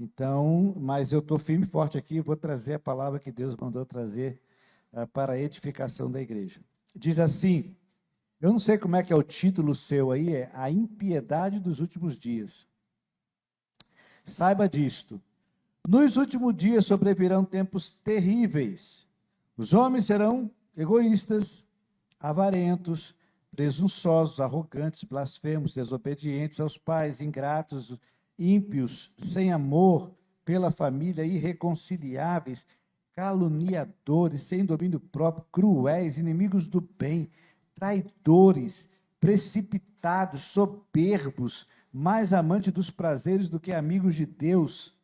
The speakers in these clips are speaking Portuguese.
Então, mas eu estou firme e forte aqui, vou trazer a palavra que Deus mandou trazer para a edificação da igreja. Diz assim, eu não sei como é que é o título seu aí, é A Impiedade dos Últimos Dias. Saiba disto, nos últimos dias sobrevirão tempos terríveis. Os homens serão egoístas, avarentos, presunçosos, arrogantes, blasfemos, desobedientes aos pais, ingratos, ímpios, sem amor pela família, irreconciliáveis, caluniadores, sem domínio próprio, cruéis, inimigos do bem, traidores, precipitados, soberbos, mais amantes dos prazeres do que amigos de Deus,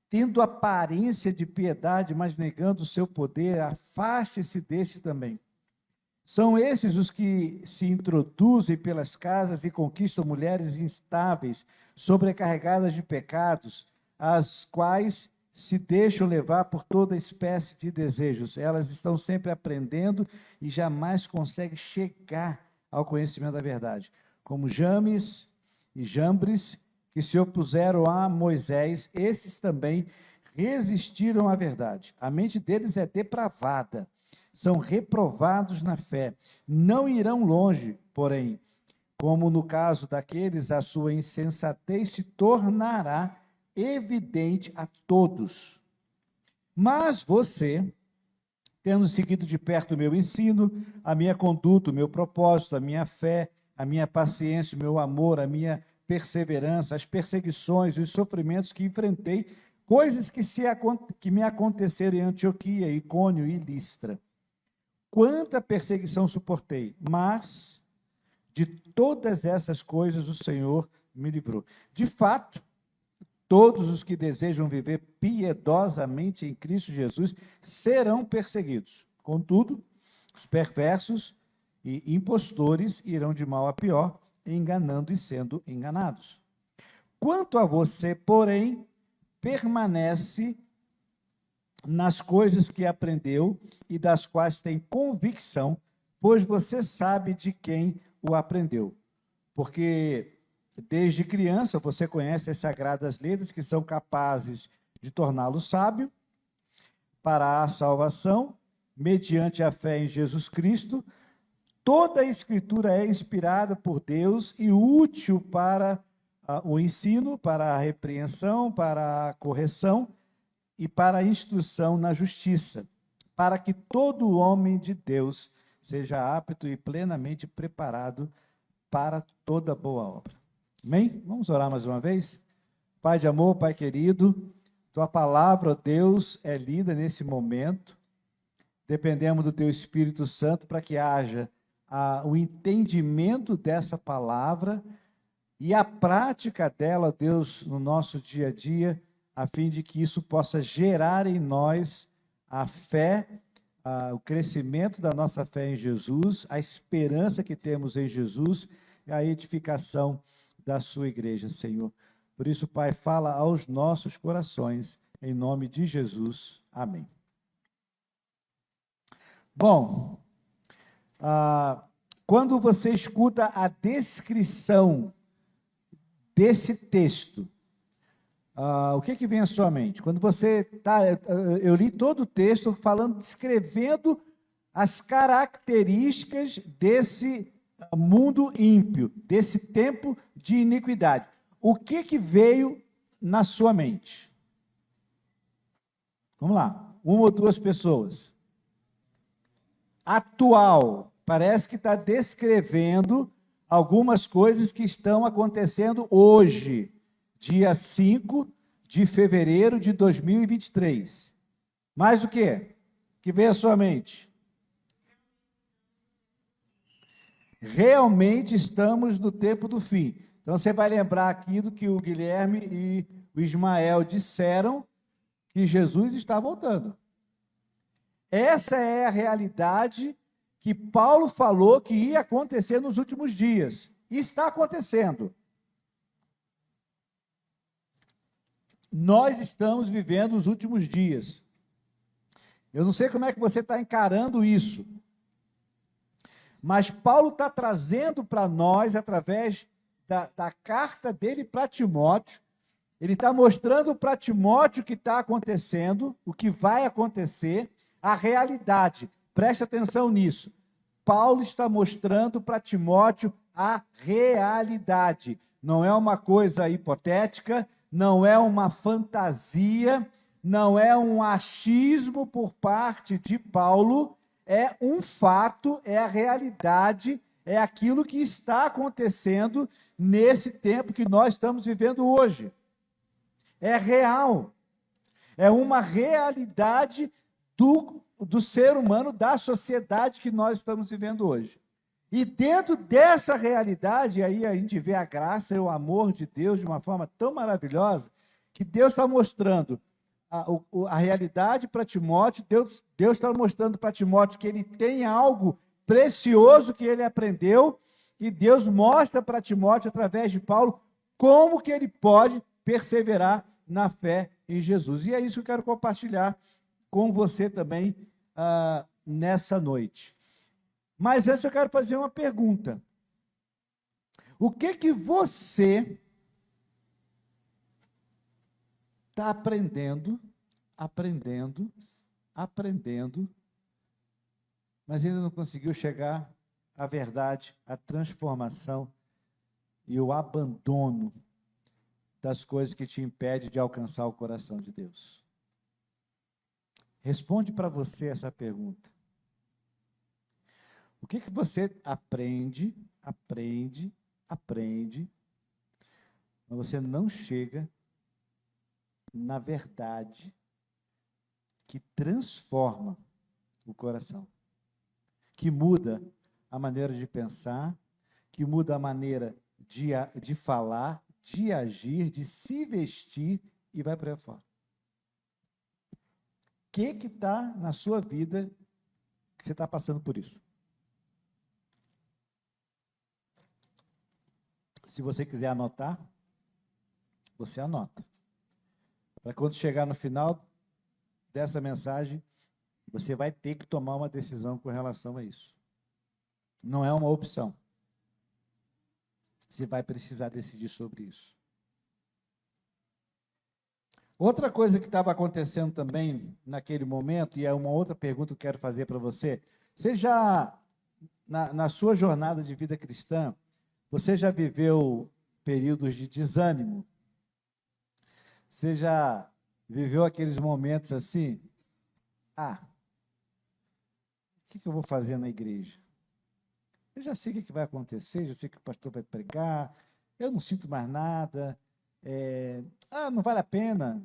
tendo aparência de piedade, mas negando o seu poder, afaste-se deste também. São esses os que se introduzem pelas casas e conquistam mulheres instáveis, sobrecarregadas de pecados, as quais se deixam levar por toda espécie de desejos. Elas estão sempre aprendendo e jamais conseguem chegar ao conhecimento da verdade. Como James e Jambres, que se opuseram a Moisés, esses também resistiram à verdade. A mente deles é depravada, são reprovados na fé, não irão longe, porém, como no caso daqueles, a sua insensatez se tornará evidente a todos. Mas você, tendo seguido de perto o meu ensino, a minha conduta, o meu propósito, a minha fé, a minha paciência, o meu amor, a minha perseverança, as perseguições, os sofrimentos que enfrentei, coisas que me aconteceram em Antioquia, Icônio e Listra. Quanta perseguição suportei, mas de todas essas coisas o Senhor me livrou. De fato, todos os que desejam viver piedosamente em Cristo Jesus serão perseguidos. Contudo, os perversos e impostores irão de mal a pior, enganando e sendo enganados. Quanto a você, porém, permanece nas coisas que aprendeu e das quais tem convicção, pois você sabe de quem o aprendeu. Porque desde criança você conhece as sagradas letras que são capazes de torná-lo sábio para a salvação, mediante a fé em Jesus Cristo. Toda a Escritura é inspirada por Deus e útil para o ensino, para a repreensão, para a correção e para a instrução na justiça, para que todo homem de Deus seja apto e plenamente preparado para toda boa obra. Amém? Vamos orar mais uma vez? Pai de amor, Pai querido, Tua palavra, ó Deus, é lida nesse momento. Dependemos do Teu Espírito Santo para que haja o entendimento dessa palavra e a prática dela, ó Deus, no nosso dia a dia, a fim de que isso possa gerar em nós a fé, o crescimento da nossa fé em Jesus, a esperança que temos em Jesus e a edificação da sua igreja, Senhor. Por isso, Pai, fala aos nossos corações, em nome de Jesus. Amém. Bom, quando você escuta a descrição desse texto, o que vem à sua mente? Quando você está, eu li todo o texto falando, descrevendo as características desse mundo ímpio, desse tempo de iniquidade. O que veio na sua mente? Vamos lá, uma ou duas pessoas. Atual, parece que está descrevendo algumas coisas que estão acontecendo hoje, dia 5 de fevereiro de 2023. Mais o quê? Que veio à sua mente? Realmente estamos no tempo do fim. Então, você vai lembrar aqui do que o Guilherme e o Ismael disseram, que Jesus está voltando. Essa é a realidade que Paulo falou que ia acontecer nos últimos dias. E está acontecendo. Nós estamos vivendo os últimos dias. Eu não sei como é que você está encarando isso, mas Paulo está trazendo para nós, através da carta dele para Timóteo, Ele está mostrando para Timóteo o que está acontecendo, o que vai acontecer, a realidade. Preste atenção nisso. Paulo está mostrando para Timóteo a realidade. Não é uma coisa hipotética, não é uma fantasia, não é um achismo por parte de Paulo, é um fato, é a realidade, é aquilo que está acontecendo nesse tempo que nós estamos vivendo hoje. É real, é uma realidade do ser humano, da sociedade que nós estamos vivendo hoje. E dentro dessa realidade, aí a gente vê a graça e o amor de Deus de uma forma tão maravilhosa, que Deus está mostrando a realidade para Timóteo, Deus está mostrando para Timóteo que ele tem algo precioso que ele aprendeu, e Deus mostra para Timóteo, através de Paulo, como que ele pode perseverar na fé em Jesus. E é isso que eu quero compartilhar com você também nessa noite. Mas antes eu quero fazer uma pergunta. O que você está aprendendo, mas ainda não conseguiu chegar à verdade, à transformação e o abandono das coisas que te impedem de alcançar o coração de Deus? Responde para você essa pergunta. O que você aprende, mas você não chega na verdade que transforma o coração, que muda a maneira de pensar, que muda a maneira de falar, de agir, de se vestir e vai para fora. O que está na sua vida que você está passando por isso? Se você quiser anotar, você anota. Para quando chegar no final dessa mensagem, você vai ter que tomar uma decisão com relação a isso. Não é uma opção. Você vai precisar decidir sobre isso. Outra coisa que estava acontecendo também naquele momento, e é uma outra pergunta que eu quero fazer para você, você já, na sua jornada de vida cristã, você já viveu períodos de desânimo? Você já viveu aqueles momentos assim? O que eu vou fazer na igreja? Eu já sei o que vai acontecer, já sei que o pastor vai pregar, eu não sinto mais nada, não vale a pena.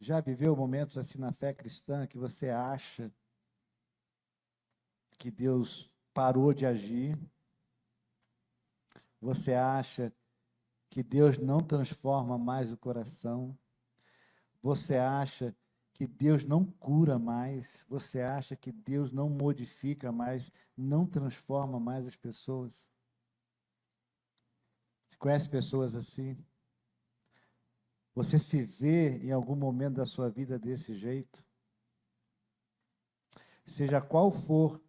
Já viveu momentos assim na fé cristã que você acha que Deus parou de agir? Você acha que Deus não transforma mais o coração? Você acha que Deus não cura mais? Você acha que Deus não modifica mais, não transforma mais as pessoas? Você conhece pessoas assim? Você se vê em algum momento da sua vida desse jeito? Seja qual for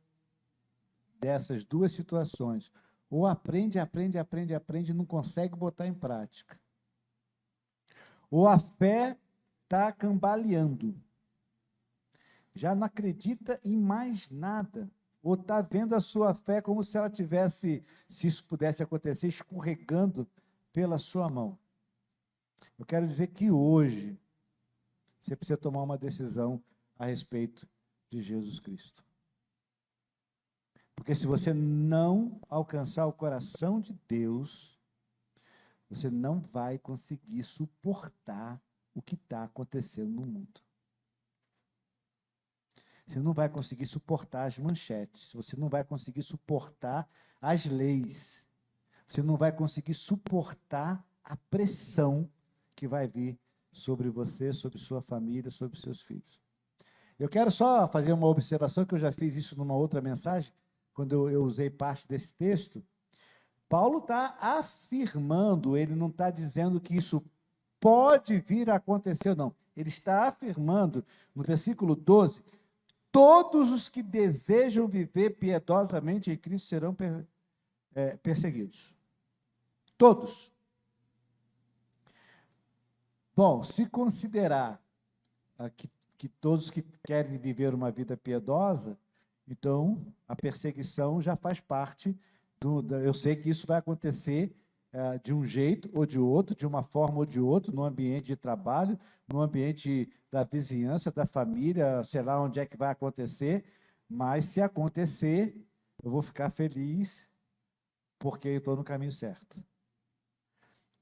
dessas duas situações, ou aprende e não consegue botar em prática, ou a fé está cambaleando, já não acredita em mais nada, ou está vendo a sua fé como se ela tivesse, se isso pudesse acontecer, escorregando pela sua mão. Eu quero dizer que hoje você precisa tomar uma decisão a respeito de Jesus Cristo. Porque se você não alcançar o coração de Deus, você não vai conseguir suportar o que está acontecendo no mundo. Você não vai conseguir suportar as manchetes, você não vai conseguir suportar as leis, você não vai conseguir suportar a pressão que vai vir sobre você, sobre sua família, sobre seus filhos. Eu quero só fazer uma observação, que eu já fiz isso numa outra mensagem, quando eu usei parte desse texto. Paulo está afirmando, ele não está dizendo que isso pode vir a acontecer ou não. Ele está afirmando, no versículo 12, todos os que desejam viver piedosamente em Cristo serão perseguidos. Todos. Bom, se considerar que todos que querem viver uma vida piedosa, então a perseguição já faz parte eu sei que isso vai acontecer de um jeito ou de outro, de uma forma ou de outra, no ambiente de trabalho, no ambiente da vizinhança, da família, sei lá onde é que vai acontecer, mas se acontecer, eu vou ficar feliz porque eu estou no caminho certo.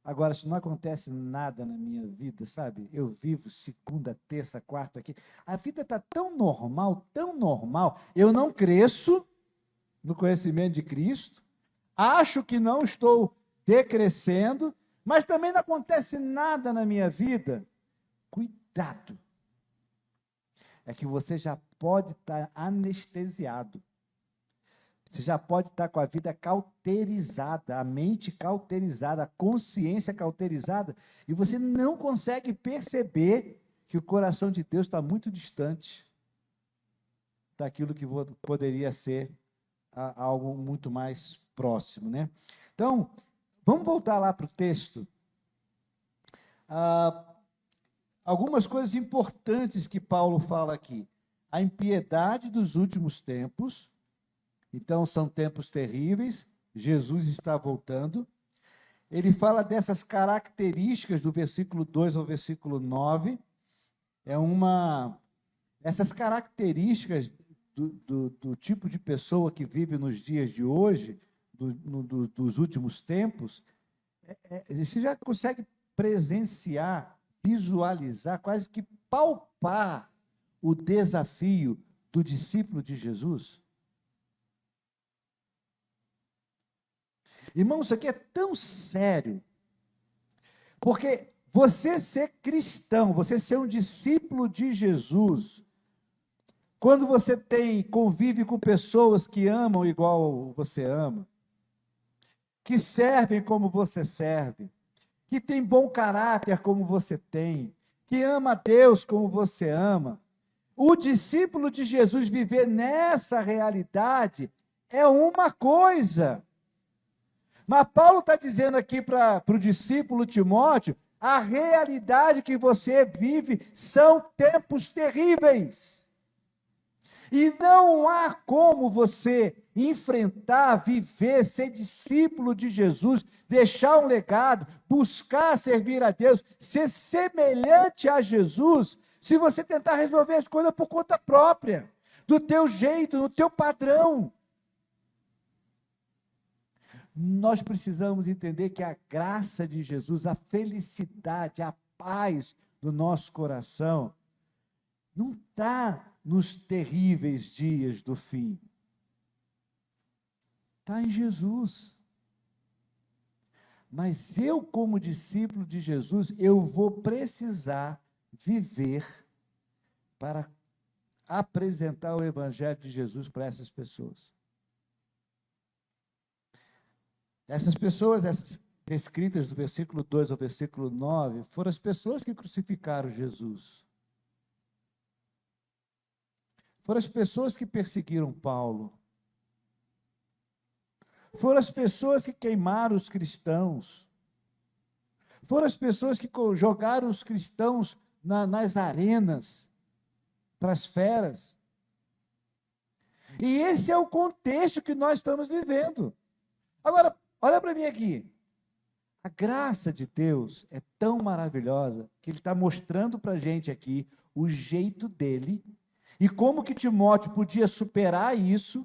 Agora, se não acontece nada na minha vida, sabe? Eu vivo segunda, terça, quarta aqui. A vida está tão normal, eu não cresço no conhecimento de Cristo, acho que não estou decrescendo, mas também não acontece nada na minha vida. Cuidado. É que você já pode estar anestesiado. Você já pode estar com a vida cauterizada, a mente cauterizada, a consciência cauterizada, e você não consegue perceber que o coração de Deus está muito distante daquilo que poderia ser algo muito mais próximo, né? Então, vamos voltar lá para o texto. Algumas coisas importantes que Paulo fala aqui. A impiedade dos últimos tempos. Então, são tempos terríveis, Jesus está voltando. Ele fala dessas características do versículo 2 ao versículo 9. Essas características do tipo de pessoa que vive nos dias de hoje, dos últimos tempos, você já consegue presenciar, visualizar, quase que palpar o desafio do discípulo de Jesus? Irmão, isso aqui é tão sério, porque você ser cristão, você ser um discípulo de Jesus, quando você convive com pessoas que amam igual você ama, que servem como você serve, que tem bom caráter como você tem, que ama a Deus como você ama, o discípulo de Jesus viver nessa realidade é uma coisa. Mas Paulo está dizendo aqui para o discípulo Timóteo, a realidade que você vive são tempos terríveis. E não há como você enfrentar, viver, ser discípulo de Jesus, deixar um legado, buscar servir a Deus, ser semelhante a Jesus, se você tentar resolver as coisas por conta própria, do teu jeito, no teu padrão. Nós precisamos entender que a graça de Jesus, a felicidade, a paz do nosso coração, não está nos terríveis dias do fim. Está em Jesus. Mas eu, como discípulo de Jesus, eu vou precisar viver para apresentar o Evangelho de Jesus para essas pessoas. Essas pessoas, essas descritas do versículo 2 ao versículo 9, foram as pessoas que crucificaram Jesus. Foram as pessoas que perseguiram Paulo. Foram as pessoas que queimaram os cristãos. Foram as pessoas que jogaram os cristãos nas arenas, para as feras. E esse é o contexto que nós estamos vivendo. Agora, olha para mim aqui. A graça de Deus é tão maravilhosa que Ele está mostrando para a gente aqui o jeito dele e como que Timóteo podia superar isso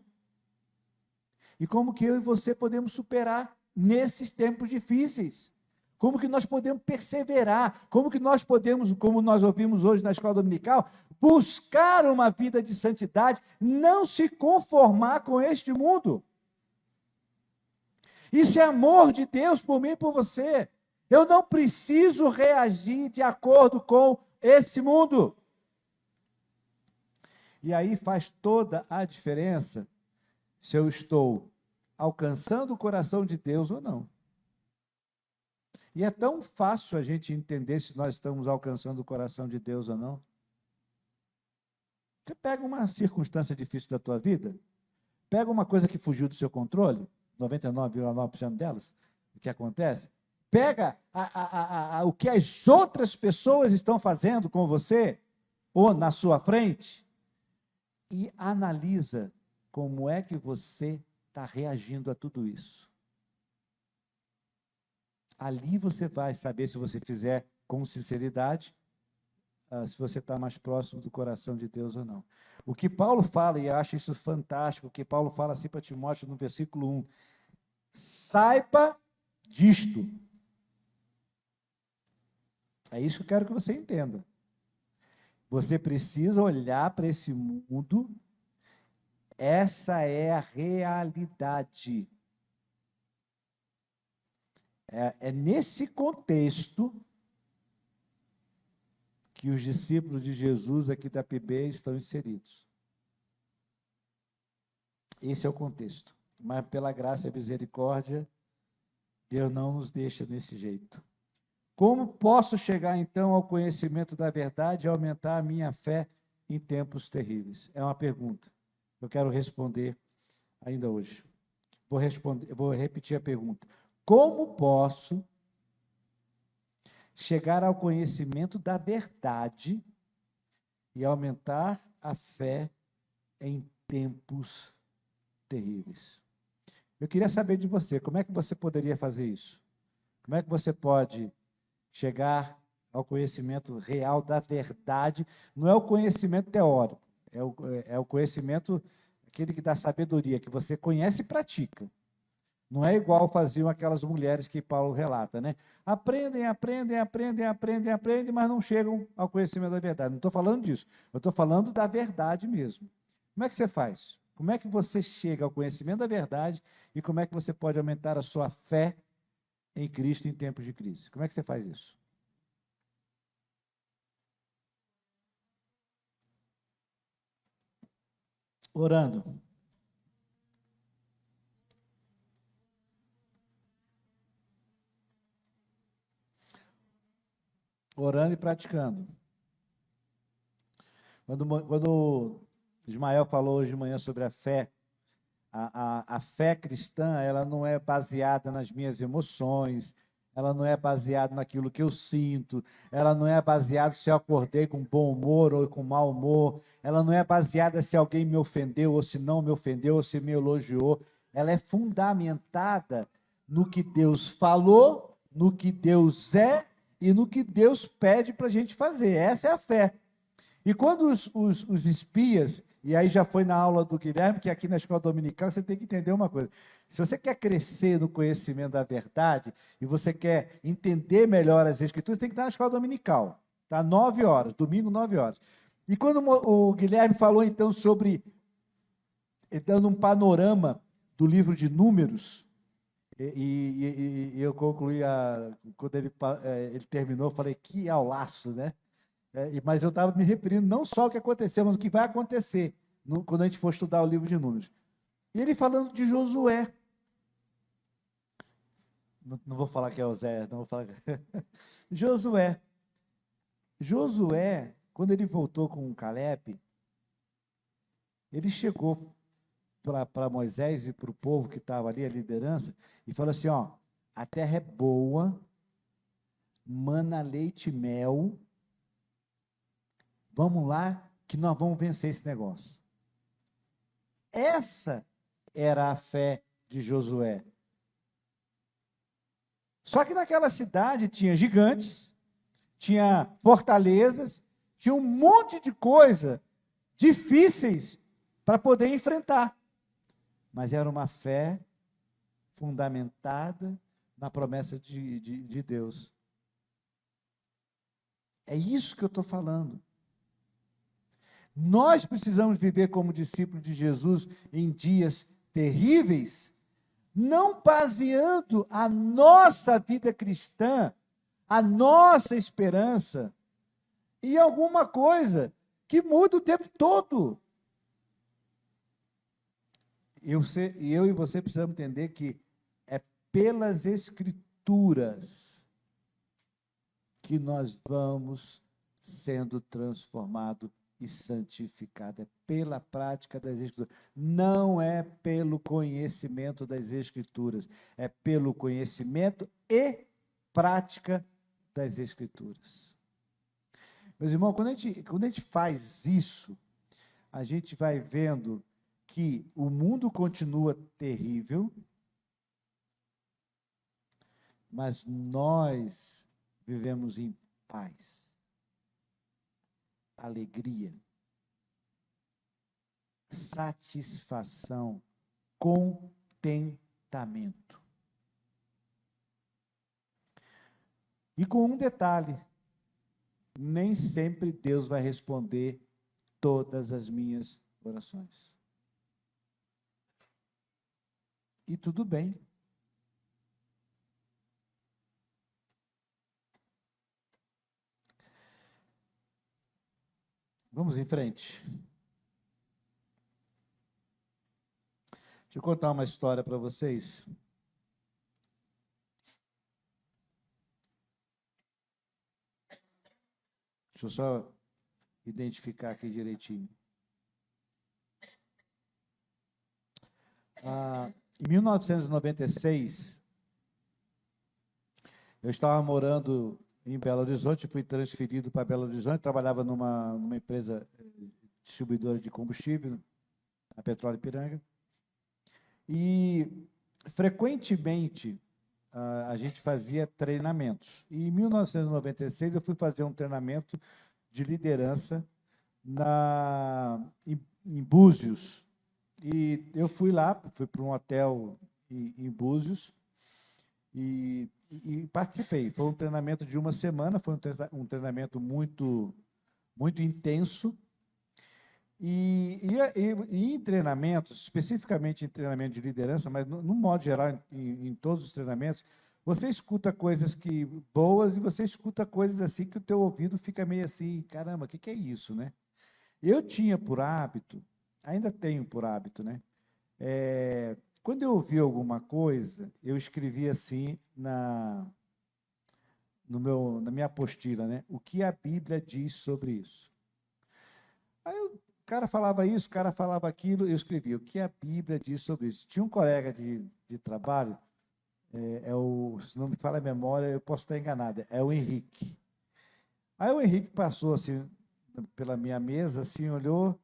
e como que eu e você podemos superar nesses tempos difíceis. Como que nós podemos perseverar, como que nós podemos, como nós ouvimos hoje na escola dominical, buscar uma vida de santidade, não se conformar com este mundo. Isso é amor de Deus por mim e por você. Eu não preciso reagir de acordo com esse mundo. E aí faz toda a diferença se eu estou alcançando o coração de Deus ou não. E é tão fácil a gente entender se nós estamos alcançando o coração de Deus ou não. Você pega uma circunstância difícil da tua vida, pega uma coisa que fugiu do seu controle, 99,9% delas, o que acontece, Pega o que as outras pessoas estão fazendo com você, ou na sua frente, e analisa como é que você está reagindo a tudo isso. Ali você vai saber, se você fizer com sinceridade, se você está mais próximo do coração de Deus ou não. O que Paulo fala, e eu acho isso fantástico, o que Paulo fala assim para Timóteo no versículo 1, saiba disto. É isso que eu quero que você entenda. Você precisa olhar para esse mundo, essa é a realidade. É nesse contexto que os discípulos de Jesus aqui da PB estão inseridos. Esse é o contexto. Mas pela graça e misericórdia, Deus não nos deixa desse jeito. Como posso chegar, então, ao conhecimento da verdade e aumentar a minha fé em tempos terríveis? É uma pergunta. Eu quero responder ainda hoje. Vou repetir a pergunta. Como posso chegar ao conhecimento da verdade e aumentar a fé em tempos terríveis? Eu queria saber de você, como é que você poderia fazer isso? Como é que você pode chegar ao conhecimento real da verdade? Não é o conhecimento teórico, é o conhecimento, aquele que dá sabedoria, que você conhece e pratica. Não é igual faziam aquelas mulheres que Paulo relata, né? Aprendem, mas não chegam ao conhecimento da verdade. Não estou falando disso, eu estou falando da verdade mesmo. Como é que você faz? Como é que você chega ao conhecimento da verdade e como é que você pode aumentar a sua fé em Cristo em tempos de crise? Como é que você faz isso? Orando. Orando e praticando. Quando o Ismael falou hoje de manhã sobre a fé, a fé cristã, ela não é baseada nas minhas emoções, ela não é baseada naquilo que eu sinto, ela não é baseada se eu acordei com bom humor ou com mau humor, ela não é baseada se alguém me ofendeu ou se não me ofendeu ou se me elogiou, ela é fundamentada no que Deus falou, no que Deus é e no que Deus pede para a gente fazer. Essa é a fé. E quando os espias, e aí já foi na aula do Guilherme, que aqui na escola dominical você tem que entender uma coisa. Se você quer crescer no conhecimento da verdade, e você quer entender melhor as escrituras, tem que estar na escola dominical. Tá? 9 horas, domingo, 9 horas. E quando o Guilherme falou então sobre, dando um panorama do livro de Números, e eu concluí, quando ele terminou, eu falei, que aulaço, né? Mas eu estava me referindo não só ao que aconteceu, mas o que vai acontecer quando a gente for estudar o livro de Números. E ele falando de Josué. Não vou falar que é Osé, não vou falar. Josué. Josué, quando ele voltou com o Caleb, ele chegou para Moisés e para o povo que estava ali, a liderança, e falou assim: ó, a terra é boa, mana leite e mel. Vamos lá, que nós vamos vencer esse negócio. Essa era a fé de Josué. Só que naquela cidade tinha gigantes, tinha fortalezas, tinha um monte de coisa difíceis para poder enfrentar. Mas era uma fé fundamentada na promessa de Deus. É isso que eu estou falando. Nós precisamos viver como discípulos de Jesus em dias terríveis, não baseando a nossa vida cristã, a nossa esperança, em alguma coisa que muda o tempo todo. Eu e você precisamos entender que é pelas Escrituras que nós vamos sendo transformados e santificado, é pela prática das Escrituras, não é pelo conhecimento das Escrituras, é pelo conhecimento e prática das Escrituras. Meus irmãos, quando a gente faz isso, a gente vai vendo que o mundo continua terrível, mas nós vivemos em paz, alegria, satisfação, contentamento. E com um detalhe, nem sempre Deus vai responder todas as minhas orações. E tudo bem. Vamos em frente. Deixa eu contar uma história para vocês. Deixa eu só identificar aqui direitinho. Em 1996, eu estava morando em Belo Horizonte, fui transferido para Belo Horizonte, trabalhava numa empresa distribuidora de combustível, a Petróleo Ipiranga, e frequentemente a gente fazia treinamentos. E em 1996 eu fui fazer um treinamento de liderança em Búzios. E eu fui para um hotel em Búzios e participei. Foi um treinamento de uma semana, foi um treinamento muito, muito intenso. E em treinamentos, especificamente em treinamento de liderança, mas no modo geral, em todos os treinamentos, você escuta coisas boas e você escuta coisas assim que o teu ouvido fica meio assim, caramba, o que é isso, né? Eu tinha por hábito, ainda tenho por hábito, né? Quando eu ouvi alguma coisa, eu escrevi assim na minha apostila, né? O que a Bíblia diz sobre isso? Aí o cara falava isso, o cara falava aquilo, eu escrevi o que a Bíblia diz sobre isso. Tinha um colega de trabalho, se não me falha a memória, eu posso estar enganado, é o Henrique. Aí o Henrique passou assim pela minha mesa, assim, olhou,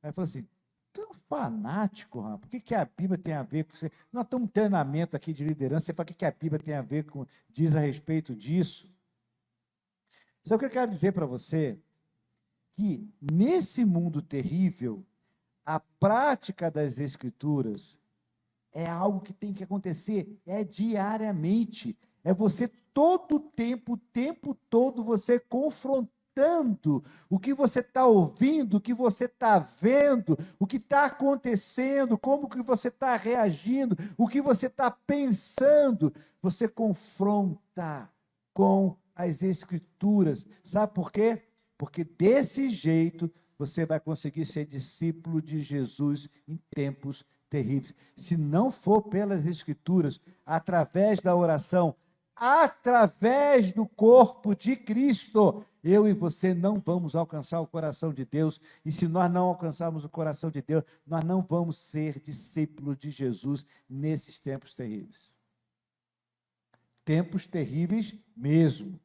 aí falou assim, tu é um fanático, rapaz, o que a Bíblia tem a ver com isso? Nós estamos um treinamento aqui de liderança, você fala o que a Bíblia tem a ver com, diz a respeito disso. Sabe o que eu quero dizer para você? Que nesse mundo terrível, a prática das Escrituras é algo que tem que acontecer, diariamente. É você todo o tempo todo, você confrontando o que você está ouvindo, o que você está vendo, o que está acontecendo, como que você está reagindo, o que você está pensando. Você confronta com as Escrituras. Sabe por quê? Porque desse jeito você vai conseguir ser discípulo de Jesus em tempos terríveis. Se não for pelas Escrituras, através da oração, através do corpo de Cristo, eu e você não vamos alcançar o coração de Deus. E se nós não alcançarmos o coração de Deus, nós não vamos ser discípulos de Jesus nesses tempos terríveis. Tempos terríveis mesmo.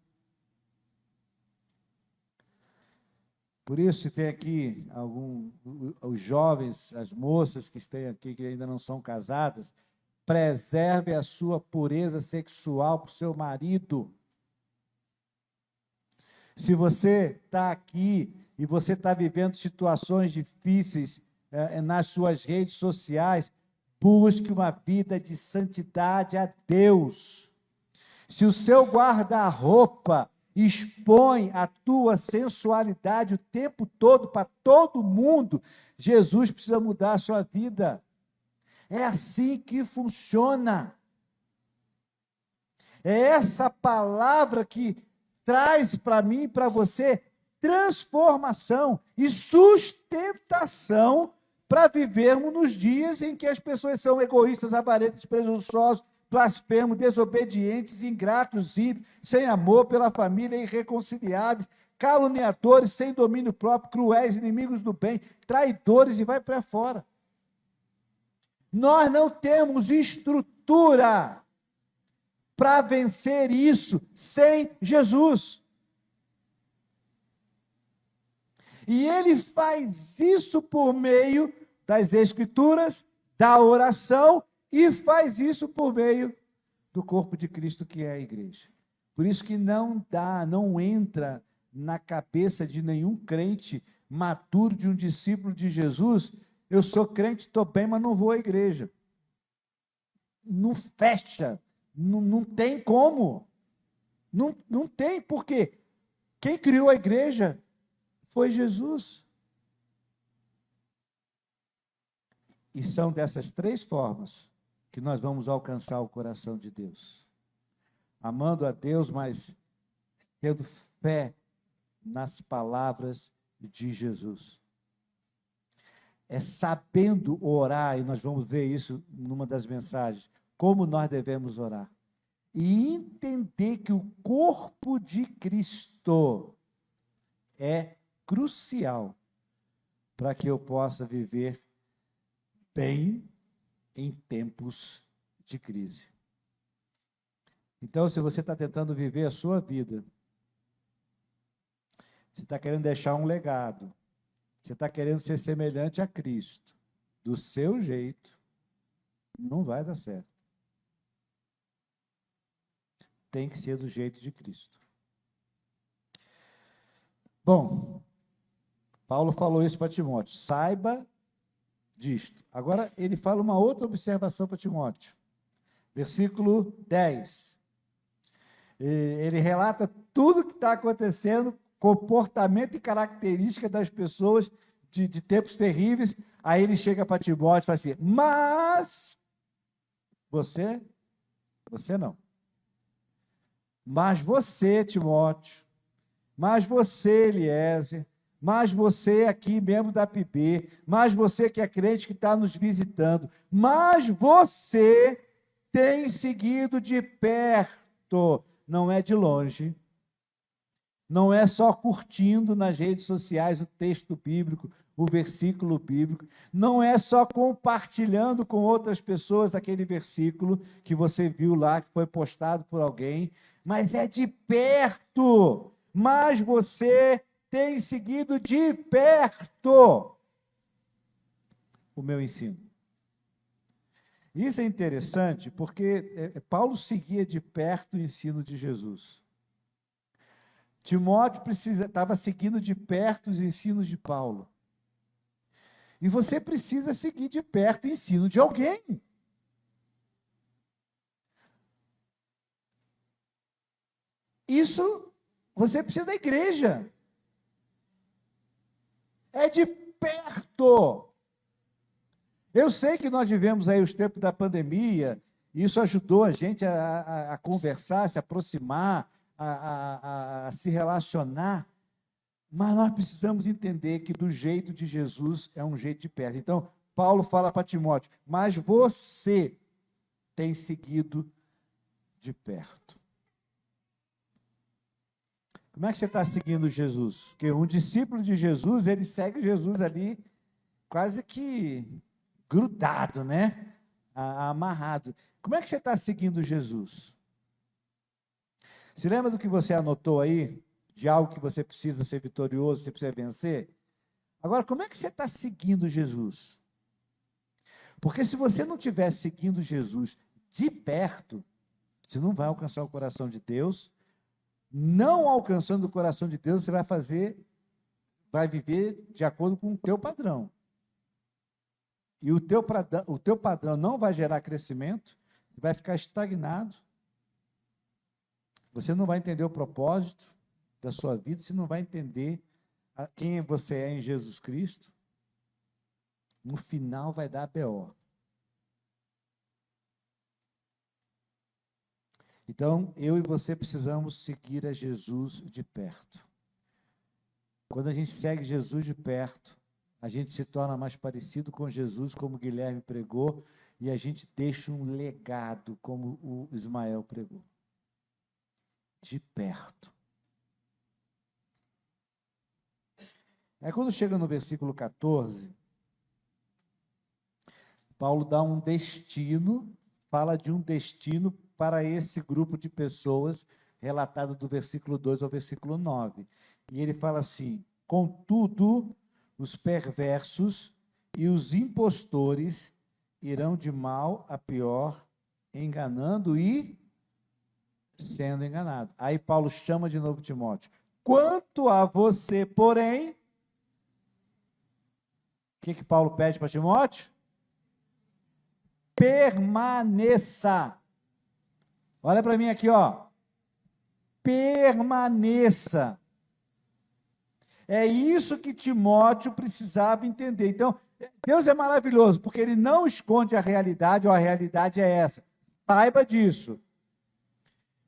Por isso, se tem aqui os jovens, as moças que estão aqui, que ainda não são casadas, preserve a sua pureza sexual para o seu marido. Se você está aqui e você está vivendo situações difíceis nas suas redes sociais, busque uma vida de santidade a Deus. Se o seu guarda-roupa expõe a tua sensualidade o tempo todo para todo mundo, Jesus precisa mudar a sua vida. É assim que funciona. É essa palavra que traz para mim e para você transformação e sustentação para vivermos nos dias em que as pessoas são egoístas, avarentos, presunçosos, blasfemos, desobedientes, ingratos, ímpios, sem amor pela família, irreconciliáveis, caluniadores, sem domínio próprio, cruéis, inimigos do bem, traidores, e vai para fora. Nós não temos estrutura para vencer isso sem Jesus. E ele faz isso por meio das Escrituras, da oração, e faz isso por meio do corpo de Cristo, que é a igreja. Por isso que não entra na cabeça de nenhum crente maduro, de um discípulo de Jesus: eu sou crente, estou bem, mas não vou à igreja. Não fecha, não tem como. Não tem, porque quem criou a igreja foi Jesus. E são dessas três formas que nós vamos alcançar o coração de Deus: amando a Deus, mas tendo fé nas palavras de Jesus. É sabendo orar, e nós vamos ver isso numa das mensagens, como nós devemos orar. E entender que o corpo de Cristo é crucial para que eu possa viver bem em tempos de crise. Então, se você está tentando viver a sua vida, você está querendo deixar um legado, você está querendo ser semelhante a Cristo, do seu jeito, não vai dar certo. Tem que ser do jeito de Cristo. Bom, Paulo falou isso para Timóteo: saiba disto. Agora, ele fala uma outra observação para Timóteo. Versículo 10. Ele relata tudo o que está acontecendo, comportamento e característica das pessoas de tempos terríveis. Aí ele chega para Timóteo e fala assim: mas você não. Mas você, Timóteo, mas você, Eliezer, mas você aqui, membro da PIB, mas você que é crente que está nos visitando, mas você tem seguido de perto, não é de longe, não é só curtindo nas redes sociais o texto bíblico, o versículo bíblico, não é só compartilhando com outras pessoas aquele versículo que você viu lá, que foi postado por alguém, mas é de perto, mas você tem seguido de perto o meu ensino. Isso é interessante, porque Paulo seguia de perto o ensino de Jesus. Timóteo estava seguindo de perto os ensinos de Paulo. E você precisa seguir de perto o ensino de alguém. Isso, você precisa da igreja. É de perto. Eu sei que nós vivemos aí os tempos da pandemia, e isso ajudou a gente a conversar, a se aproximar, a se relacionar, mas nós precisamos entender que do jeito de Jesus é um jeito de perto. Então, Paulo fala para Timóteo: mas você tem seguido de perto. Como é que você está seguindo Jesus? Porque um discípulo de Jesus, ele segue Jesus ali quase que grudado, né? Amarrado. Como é que você está seguindo Jesus? Se lembra do que você anotou aí? De algo que você precisa ser vitorioso, você precisa vencer? Agora, como é que você está seguindo Jesus? Porque se você não estiver seguindo Jesus de perto, você não vai alcançar o coração de Deus. Não alcançando o coração de Deus, você vai viver de acordo com o teu padrão. E o teu padrão não vai gerar crescimento, você vai ficar estagnado. Você não vai entender o propósito da sua vida, você não vai entender quem você é em Jesus Cristo. No final vai dar BO. Então, eu e você precisamos seguir a Jesus de perto. Quando a gente segue Jesus de perto, a gente se torna mais parecido com Jesus, como Guilherme pregou, e a gente deixa um legado, como o Ismael pregou. De perto. Aí quando chega no versículo 14, Paulo dá um destino, fala de um destino para esse grupo de pessoas, relatado do versículo 2 ao versículo 9. E ele fala assim: contudo, os perversos e os impostores irão de mal a pior, enganando e sendo enganado. Aí Paulo chama de novo Timóteo. Quanto a você, porém, o que Paulo pede para Timóteo? Permaneça. Olha para mim aqui, ó. Permaneça. É isso que Timóteo precisava entender. Então, Deus é maravilhoso, porque ele não esconde a realidade, ou a realidade é essa. Saiba disso.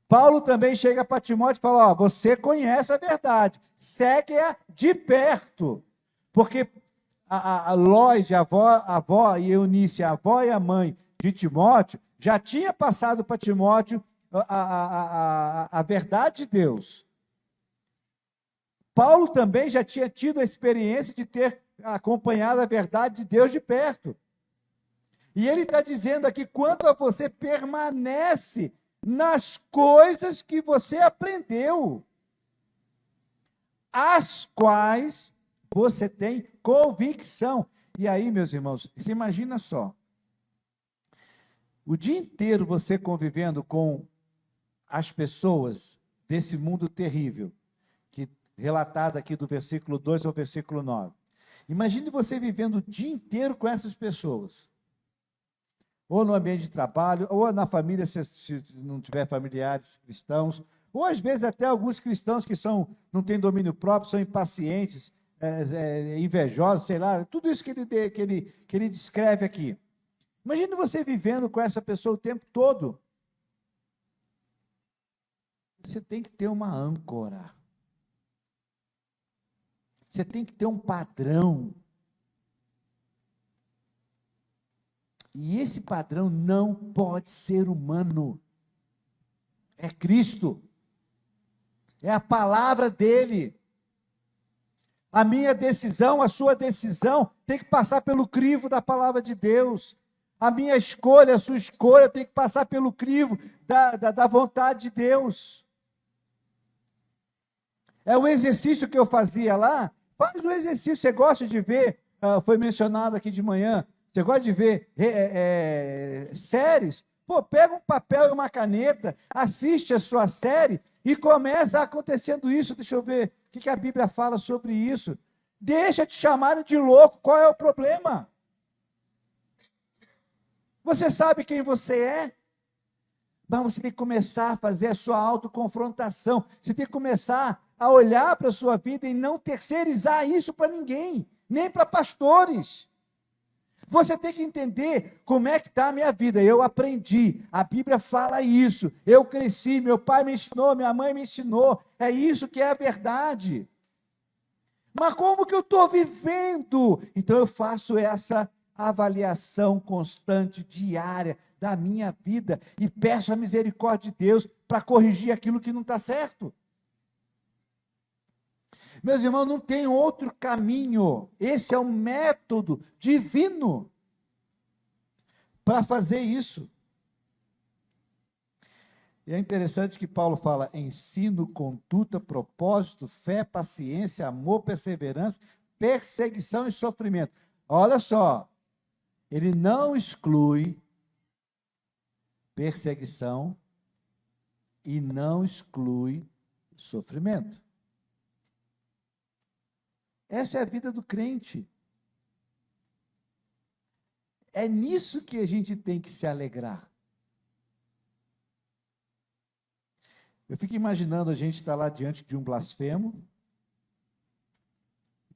Paulo também chega para Timóteo e fala: ó, você conhece a verdade, segue-a de perto. Porque a Lóide, a avó e Eunice, a avó e a mãe de Timóteo, já tinha passado para Timóteo a verdade de Deus. Paulo também já tinha tido a experiência de ter acompanhado a verdade de Deus de perto. E ele está dizendo aqui: quanto a você, permanece nas coisas que você aprendeu, as quais você tem convicção. E aí, meus irmãos, você imagina só, o dia inteiro você convivendo com as pessoas desse mundo terrível, que relatado aqui do versículo 2 ao versículo 9. Imagine você vivendo o dia inteiro com essas pessoas. Ou no ambiente de trabalho, ou na família, se não tiver familiares cristãos, ou às vezes até alguns cristãos que não têm domínio próprio, são impacientes, invejosos, sei lá, tudo isso que ele descreve aqui. Imagine você vivendo com essa pessoa o tempo todo. Você tem que ter uma âncora. Você tem que ter um padrão. E esse padrão não pode ser humano. É Cristo. É a palavra dele. A minha decisão, a sua decisão, tem que passar pelo crivo da palavra de Deus. A minha escolha, a sua escolha, tem que passar pelo crivo da vontade de Deus. É o exercício que eu fazia lá. Faz o exercício. Você gosta de ver, foi mencionado aqui de manhã, você gosta de ver séries? Pô, pega um papel e uma caneta, assiste a sua série e começa acontecendo isso. Deixa eu ver o que a Bíblia fala sobre isso. Deixa te chamarem de louco. Qual é o problema? Você sabe quem você é? Mas você tem que começar a fazer a sua autoconfrontação. Você tem que começar a olhar para a sua vida e não terceirizar isso para ninguém, nem para pastores. Você tem que entender como é que está a minha vida. Eu aprendi, a Bíblia fala isso, eu cresci, meu pai me ensinou, minha mãe me ensinou, é isso que é a verdade. Mas como que eu estou vivendo? Então eu faço essa avaliação constante, diária, da minha vida, e peço a misericórdia de Deus para corrigir aquilo que não está certo. Meus irmãos, não tem outro caminho. Esse é o método divino para fazer isso. E é interessante que Paulo fala: ensino, conduta, propósito, fé, paciência, amor, perseverança, perseguição e sofrimento. Olha só, ele não exclui perseguição e não exclui sofrimento. Essa é a vida do crente. É nisso que a gente tem que se alegrar. Eu fico imaginando a gente estar lá diante de um blasfemo,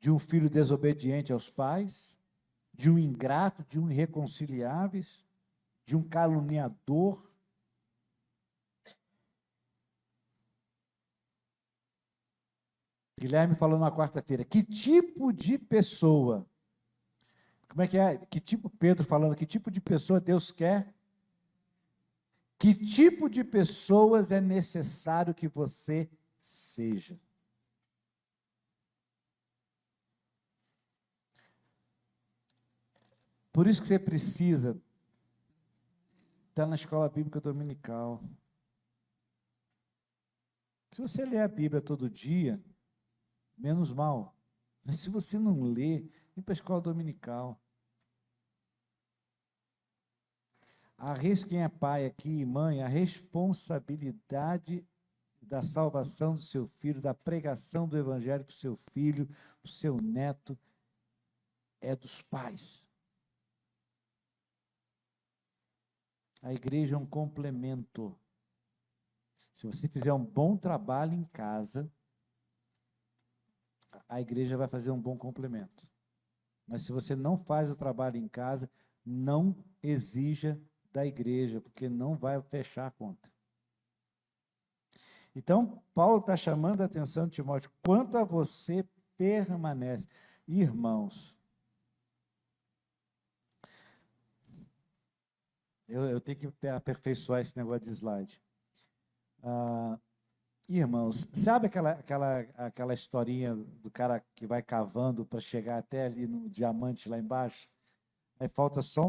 de um filho desobediente aos pais, de um ingrato, de um irreconciliáveis, de um caluniador. Guilherme falou na quarta-feira: que tipo de pessoa? Como é que é? Que tipo, Pedro falando, que tipo de pessoa Deus quer? Que tipo de pessoas é necessário que você seja? Por isso que você precisa está na escola bíblica dominical. Se você ler a Bíblia todo dia, menos mal. Mas se você não lê, vem para a escola dominical. Quem é pai aqui, mãe, a responsabilidade da salvação do seu filho, da pregação do evangelho para o seu filho, para o seu neto, é dos pais. A igreja é um complemento. Se você fizer um bom trabalho em casa, a igreja vai fazer um bom complemento. Mas se você não faz o trabalho em casa, não exija da igreja, porque não vai fechar a conta. Então, Paulo está chamando a atenção de Timóteo, quanto a você permanece. Irmãos, eu tenho que aperfeiçoar esse negócio de slide. Irmãos, sabe aquela historinha do cara que vai cavando para chegar até ali no diamante lá embaixo? Aí falta só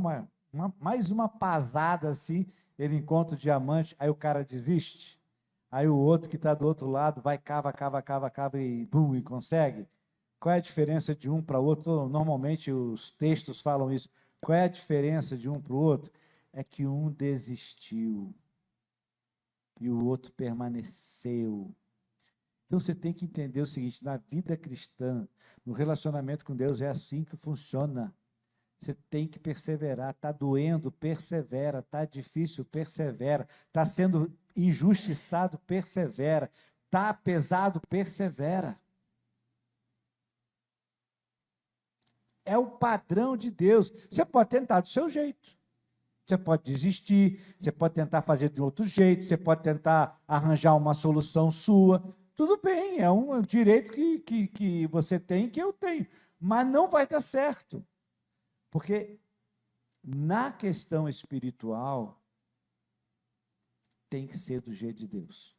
mais uma pasada assim, ele encontra o diamante, aí o cara desiste. Aí o outro que está do outro lado vai, cava e bum, e consegue. Qual é a diferença de um para o outro? Normalmente os textos falam isso. Qual é a diferença de um para o outro? É que um desistiu e o outro permaneceu. Então você tem que entender o seguinte, na vida cristã, no relacionamento com Deus, é assim que funciona. Você tem que perseverar, está doendo, persevera, está difícil, persevera, está sendo injustiçado, persevera, está pesado, persevera. É o padrão de Deus. Você pode tentar do seu jeito. Você pode desistir, você pode tentar fazer de outro jeito, você pode tentar arranjar uma solução sua. Tudo bem, é um direito que você tem, que eu tenho. Mas não vai dar certo. Porque na questão espiritual, tem que ser do jeito de Deus.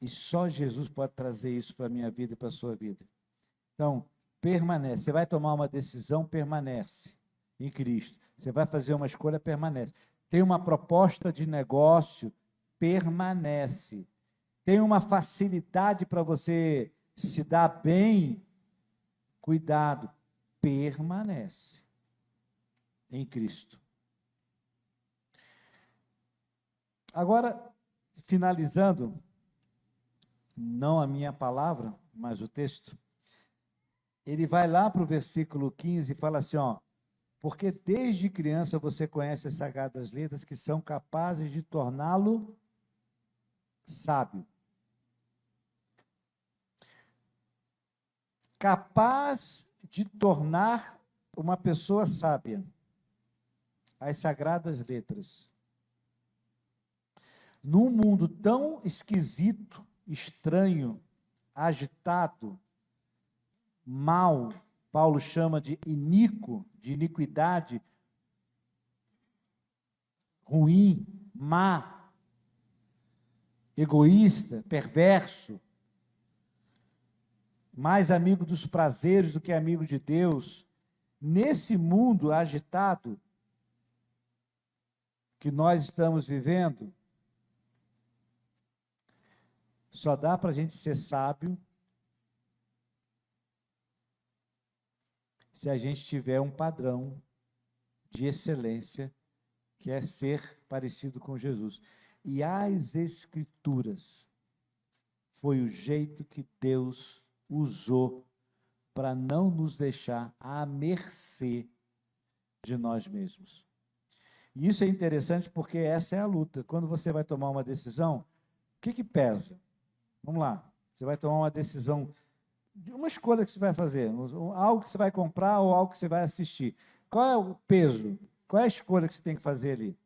E só Jesus pode trazer isso para a minha vida e para a sua vida. Então, permanece. Você vai tomar uma decisão, permanece em Cristo. Você vai fazer uma escolha, permanece. Tem uma proposta de negócio, permanece. Tem uma facilidade para você se dar bem, cuidado, permanece em Cristo. Agora, finalizando, não a minha palavra, mas o texto, ele vai lá para o versículo 15 e fala assim, ó, porque desde criança você conhece as sagradas letras que são capazes de torná-lo sábio. Capaz de tornar uma pessoa sábia. As sagradas letras. Num mundo tão esquisito, estranho, agitado, mal, Paulo chama de iníquo, de iniquidade, ruim, má, egoísta, perverso, mais amigo dos prazeres do que amigo de Deus. Nesse mundo agitado que nós estamos vivendo, só dá para a gente ser sábio se a gente tiver um padrão de excelência, que é ser parecido com Jesus. E as Escrituras foi o jeito que Deus usou para não nos deixar à mercê de nós mesmos. E isso é interessante porque essa é a luta. Quando você vai tomar uma decisão, o que pesa? Vamos lá, você vai tomar uma decisão, uma escolha que você vai fazer, algo que você vai comprar ou algo que você vai assistir. Qual é o peso? Qual é a escolha que você tem que fazer ali?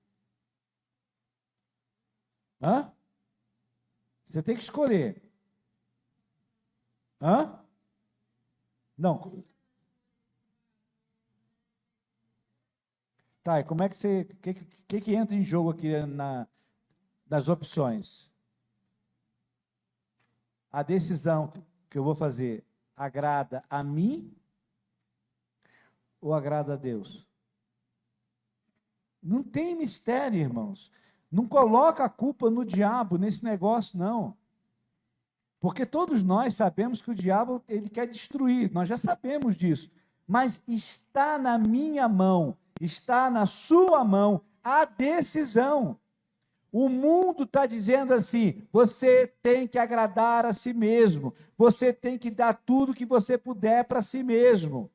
Hã? Você tem que escolher. Hã? Não. Tá, e como é que você... O que entra em jogo aqui nas opções? A decisão que eu vou fazer agrada a mim ou agrada a Deus? Não tem mistério, irmãos. Não coloca a culpa no diabo nesse negócio, não. Porque todos nós sabemos que o diabo ele quer destruir, nós já sabemos disso. Mas está na minha mão, está na sua mão a decisão. O mundo está dizendo assim: você tem que agradar a si mesmo, você tem que dar tudo que você puder para si mesmo.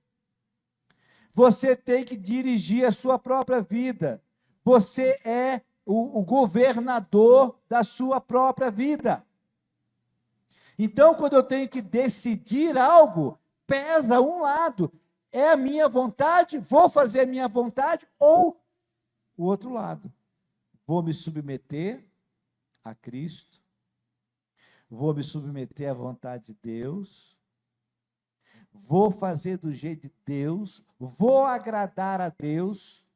Você tem que dirigir a sua própria vida. Você é o governador da sua própria vida. Então, quando eu tenho que decidir algo, pesa um lado. É a minha vontade, vou fazer a minha vontade, ou o outro lado. Vou me submeter a Cristo, vou me submeter à vontade de Deus, vou fazer do jeito de Deus, vou agradar a Deus.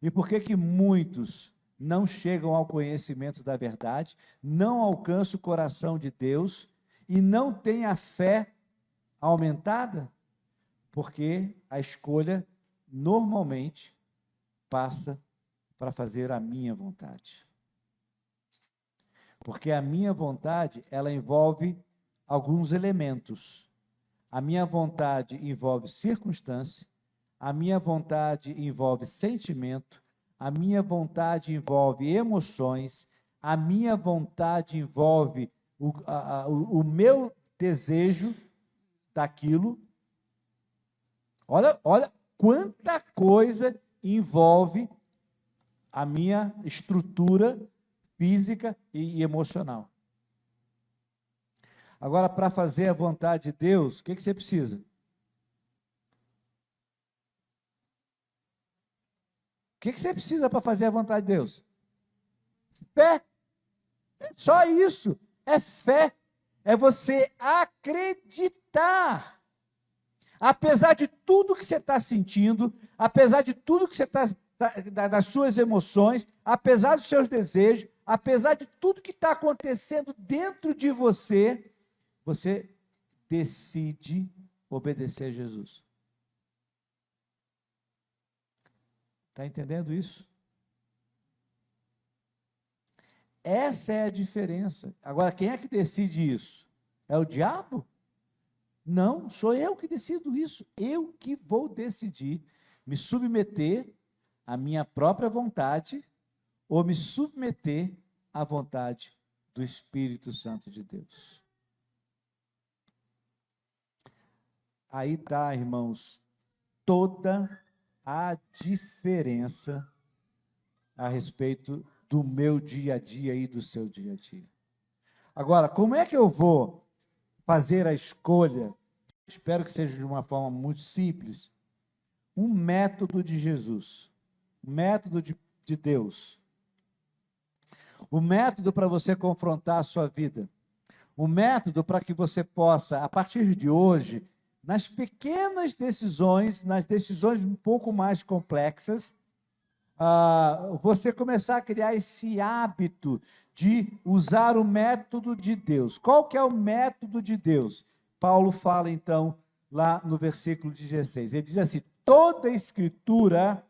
E por que que muitos não chegam ao conhecimento da verdade, não alcançam o coração de Deus e não têm a fé aumentada? Porque a escolha normalmente passa para fazer a minha vontade. Porque a minha vontade, ela envolve alguns elementos. A minha vontade envolve circunstância, a minha vontade envolve sentimento, a minha vontade envolve emoções, a minha vontade envolve o meu desejo daquilo. Olha quanta coisa envolve a minha estrutura física e emocional. Agora, para fazer a vontade de Deus, o que você precisa? O que você precisa para fazer a vontade de Deus? Fé. É só isso. É fé. É você acreditar. Apesar de tudo que você está sentindo, apesar de tudo que você está, das suas emoções, apesar dos seus desejos, apesar de tudo que está acontecendo dentro de você, você decide obedecer a Jesus. Está entendendo isso? Essa é a diferença. Agora, quem é que decide isso? É o diabo? Não, sou eu que decido isso. Eu que vou decidir me submeter à minha própria vontade ou me submeter à vontade do Espírito Santo de Deus. Aí está, irmãos, toda a diferença a respeito do meu dia a dia e do seu dia a dia. Agora, como é que eu vou fazer a escolha? Espero que seja de uma forma muito simples. Um método de Jesus, um método de Deus. O método para você confrontar a sua vida. O método para que você possa, a partir de hoje, nas pequenas decisões, nas decisões um pouco mais complexas, você começar a criar esse hábito de usar o método de Deus. Qual que é o método de Deus? Paulo fala, então, lá no versículo 16. Ele diz assim: toda a Escritura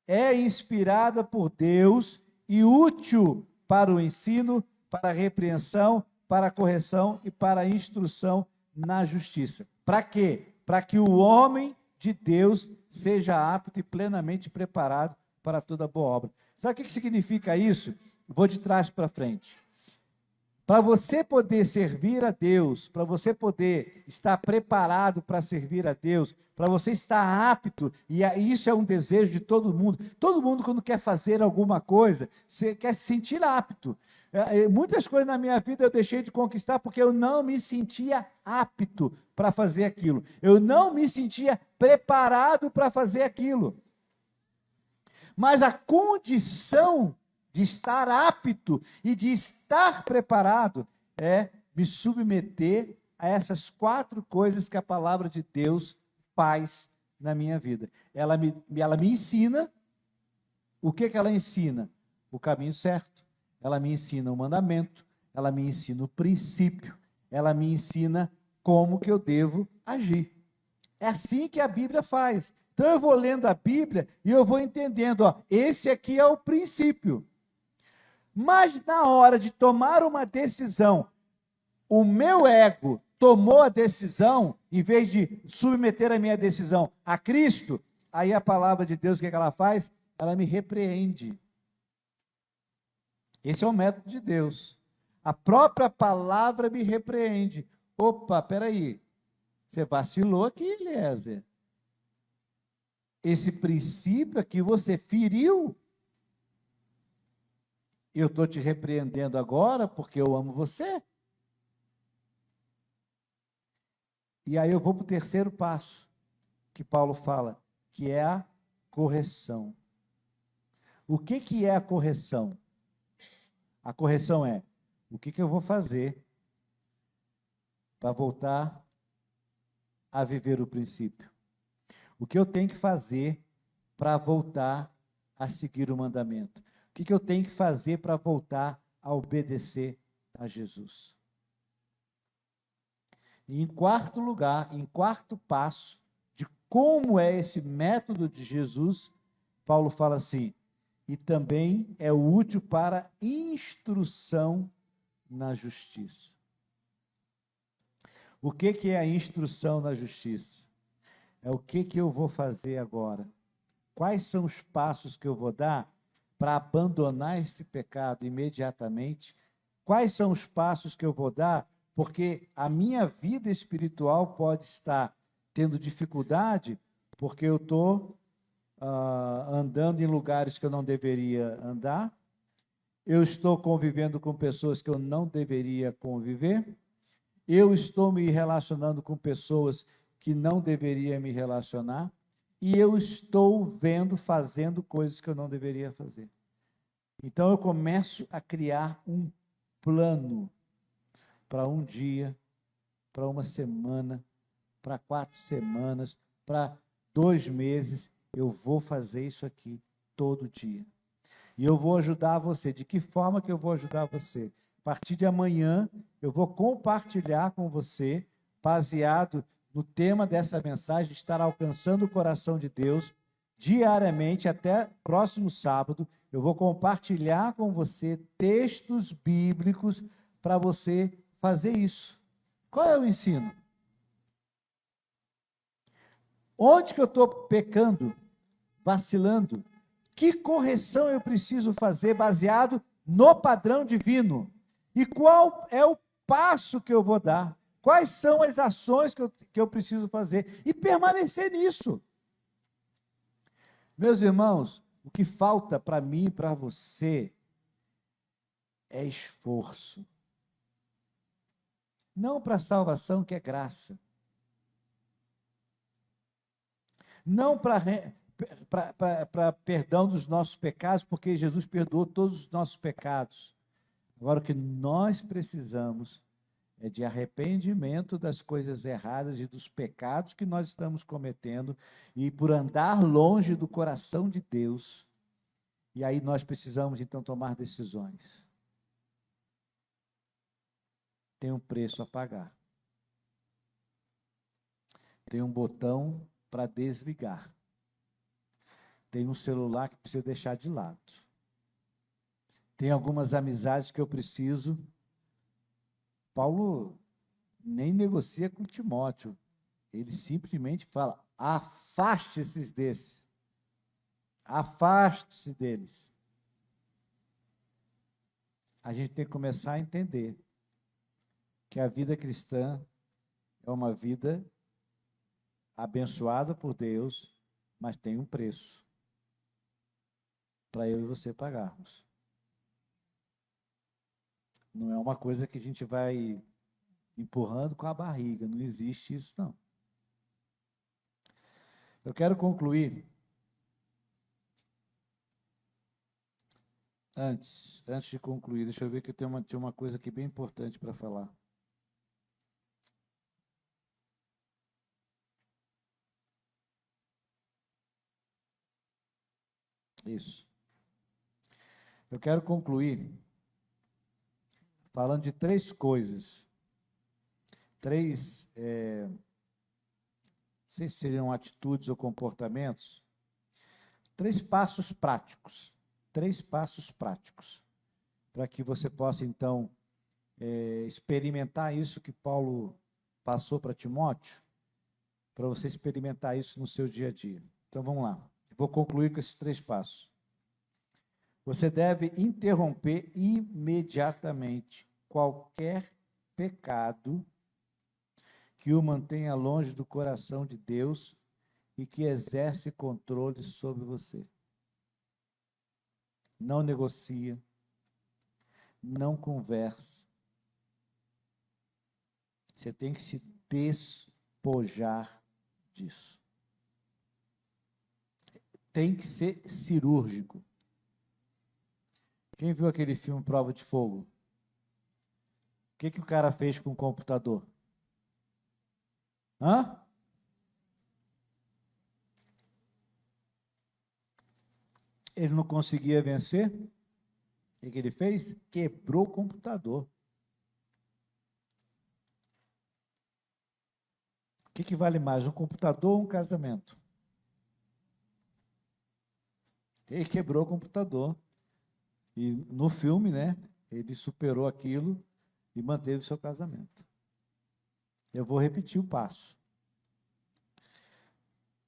é inspirada por Deus e útil para o ensino, para a repreensão, para a correção e para a instrução na justiça. Para quê? Para que o homem de Deus seja apto e plenamente preparado para toda boa obra. Sabe o que significa isso? Vou de trás para frente. Para você poder servir a Deus, para você poder estar preparado para servir a Deus, para você estar apto, e isso é um desejo de todo mundo, quando quer fazer alguma coisa, quer se sentir apto. Muitas coisas na minha vida eu deixei de conquistar porque eu não me sentia apto para fazer aquilo, eu não me sentia preparado para fazer aquilo. Mas a condição de estar apto e de estar preparado é me submeter a essas 4 coisas que a palavra de Deus faz na minha vida. Ela me ensina. O que ela ensina? O caminho certo. Ela me ensina o mandamento, ela me ensina o princípio, ela me ensina como que eu devo agir. É assim que a Bíblia faz. Então eu vou lendo a Bíblia e eu vou entendendo, ó, esse aqui é o princípio. Mas na hora de tomar uma decisão, o meu ego tomou a decisão, em vez de submeter a minha decisão a Cristo, aí a palavra de Deus, o que é que ela faz? Ela me repreende. Esse é o método de Deus. A própria palavra me repreende. Opa, peraí, você vacilou aqui, Eliezer. Esse princípio aqui você feriu. Eu estou te repreendendo agora porque eu amo você. E aí eu vou para o terceiro passo que Paulo fala, que é a correção. O que é a correção? A correção é, o que eu vou fazer para voltar a viver o princípio? O que eu tenho que fazer para voltar a seguir o mandamento? O que eu tenho que fazer para voltar a obedecer a Jesus? E em quarto lugar, em quarto passo, de como é esse método de Jesus, Paulo fala assim, e também é útil para instrução na justiça. O que é a instrução na justiça? É o que eu vou fazer agora? Quais são os passos que eu vou dar para abandonar esse pecado imediatamente? Quais são os passos que eu vou dar? Porque a minha vida espiritual pode estar tendo dificuldade porque eu estou andando em lugares que eu não deveria andar, eu estou convivendo com pessoas que eu não deveria conviver, eu estou me relacionando com pessoas que não deveria me relacionar, e eu estou fazendo coisas que eu não deveria fazer. Então eu começo a criar um plano para um dia, para uma semana, para 4 semanas, para 2 meses, eu vou fazer isso aqui todo dia. E eu vou ajudar você. De que forma que eu vou ajudar você? A partir de amanhã, eu vou compartilhar com você, baseado no tema dessa mensagem, de estar alcançando o coração de Deus, diariamente, até próximo sábado, eu vou compartilhar com você textos bíblicos para você fazer isso. Qual é o ensino? Onde que eu estou pecando, vacilando? Que correção eu preciso fazer baseado no padrão divino? E qual é o passo que eu vou dar? Quais são as ações que eu preciso fazer? E permanecer nisso. Meus irmãos, o que falta para mim e para você é esforço. Não para a salvação, que é graça. Não para perdão dos nossos pecados, porque Jesus perdoou todos os nossos pecados. Agora, o que nós precisamos é de arrependimento das coisas erradas e dos pecados que nós estamos cometendo, e por andar longe do coração de Deus. E aí nós precisamos, então, tomar decisões. Tem um preço a pagar. Tem um botão para desligar. Tem um celular que precisa deixar de lado. Tem algumas amizades que eu preciso. Paulo nem negocia com Timóteo. Ele simplesmente fala, afaste-se desses. Afaste-se deles. A gente tem que começar a entender que a vida cristã é uma vida abençoada por Deus, mas tem um preço para eu e você pagarmos. Não é uma coisa que a gente vai empurrando com a barriga, não existe isso, não. Eu quero concluir antes de concluir, deixa eu ver que tinha uma coisa aqui bem importante para falar. Isso. Eu quero concluir falando de 3 coisas. 3 sei se seriam atitudes ou comportamentos, 3 passos práticos. 3 passos práticos. Para que você possa, então, experimentar isso que Paulo passou para Timóteo, para você experimentar isso no seu dia a dia. Então, vamos lá. Vou concluir com esses 3 passos. Você deve interromper imediatamente qualquer pecado que o mantenha longe do coração de Deus e que exerce controle sobre você. Não negocia, não conversa. Você tem que se despojar disso. Tem que ser cirúrgico. Quem viu aquele filme Prova de Fogo? O que o cara fez com o computador? Hã? Ele não conseguia vencer? O que ele fez? Quebrou o computador. O que vale mais, um computador ou um casamento? Ele quebrou o computador. E no filme, né, ele superou aquilo e manteve o seu casamento. Eu vou repetir o passo.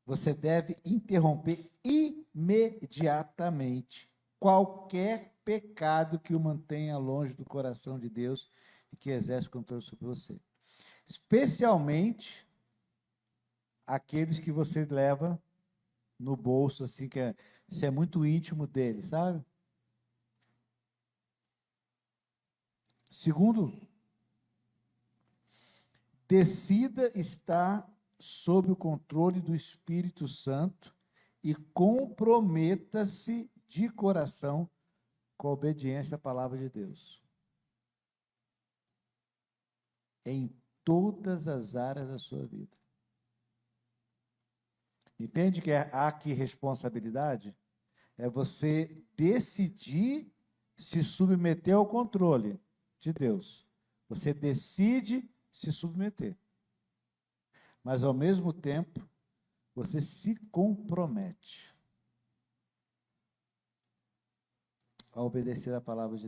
Você deve interromper imediatamente qualquer pecado que o mantenha longe do coração de Deus e que exerce controle sobre você. Especialmente aqueles que você leva no bolso, assim, você é muito íntimo dele, sabe? Segundo, decida estar sob o controle do Espírito Santo e comprometa-se de coração com a obediência à palavra de Deus. Em todas as áreas da sua vida. Entende que há aqui responsabilidade? É você decidir se submeter ao controle de Deus. Você decide se submeter. Mas, ao mesmo tempo, você se compromete a obedecer a palavra de Deus.